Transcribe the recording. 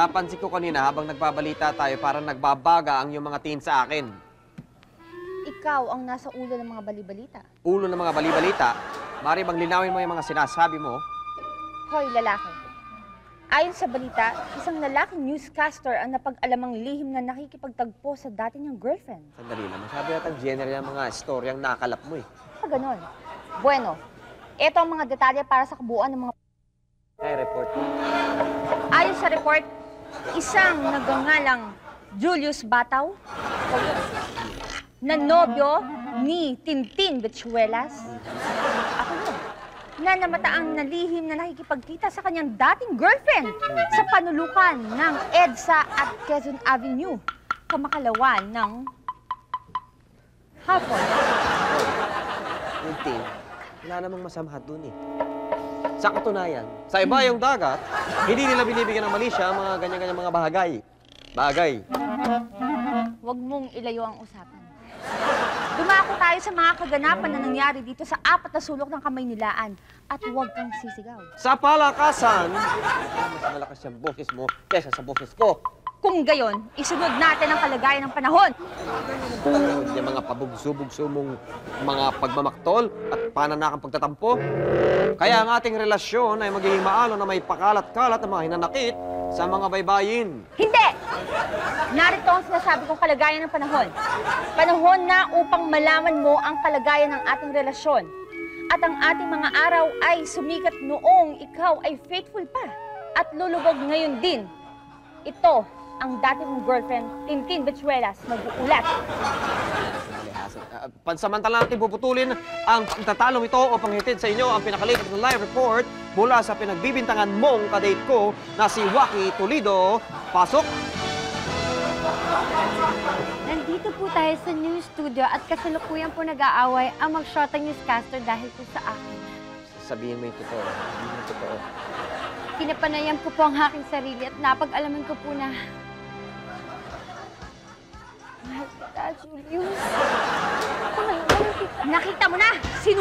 napansin ko kanina habang nagbabalita tayo, parang nagbabaga ang iyong mga tingin sa akin. Ikaw ang nasa ulo ng mga balibalita. Ulo ng mga balibalita, mari bang linawin mo yung mga sinasabi mo? Hoy, lalaki. Ayon sa balita, isang lalaking newscaster ang napag-alamang lihim na nakikipagtagpo sa dati niyang girlfriend. Sandali lang, masabi yatang general yung mga storyang nakalap mo eh. Ganon. Bueno, ito ang mga detalye para sa kabuuan ng mga... Ay, report mo. Ayon sa report, isang nagangalang Julius Bataw na nobyo ni Tintin Bechuelas. Ako yun. Na namataang nalihim na nakikipagkita sa kanyang dating girlfriend sa panulukan ng EDSA at Quezon Avenue, Kamakalawan ng hapon. Tintin, wala namang masama dun eh. Sa katunayan, sa iba yung dagat, hindi nila binibigyan ng malisya ang mga ganyan-ganyan mga bagay. Huwag mong ilayo ang usapan. Dumako tayo sa mga kaganapan na nangyari dito sa 4 na sulok ng Kamaynilaan at huwag kang sisigaw. Sa palakasan, mas malakas yung boses mo kesa sa boses ko. Kung gayon, isunod natin ang kalagayan ng panahon. Yung mga pabugso-bugso mong mga pagmamaktol at pananakang pagtatampo. Kaya ang ating relasyon ay magiging maalo na may pakalat-kalat ng mga hinanakit sa mga baybayin. Hindi! Narito ang sinasabi kong kalagayan ng panahon. Panahon na upang malaman mo ang kalagayan ng ating relasyon. At ang ating mga araw ay sumikat noong ikaw ay faithful pa. At lulubog ngayon din. Ito ang dati mong girlfriend, Tintin Bechuelas, mag-uulat. Pansamantala natin puputulin ang tatalong ito o panghitin sa inyo ang pinakalipat na live report mula sa pinagbibintangan mong kadate ko na si Waki Toledo. Pasok! Nandito po tayo sa news studio at kasalukuyan po nag-aaway ang mag-shota newscaster dahil po sa akin. Sabihin mo yung totoo. Sabihin mo yung totoo. Pinapanayan ko po ang aking sarili at napag-alaman ko po na... Mahal kita, Julius. Mahal kita. Nakita mo na! Sino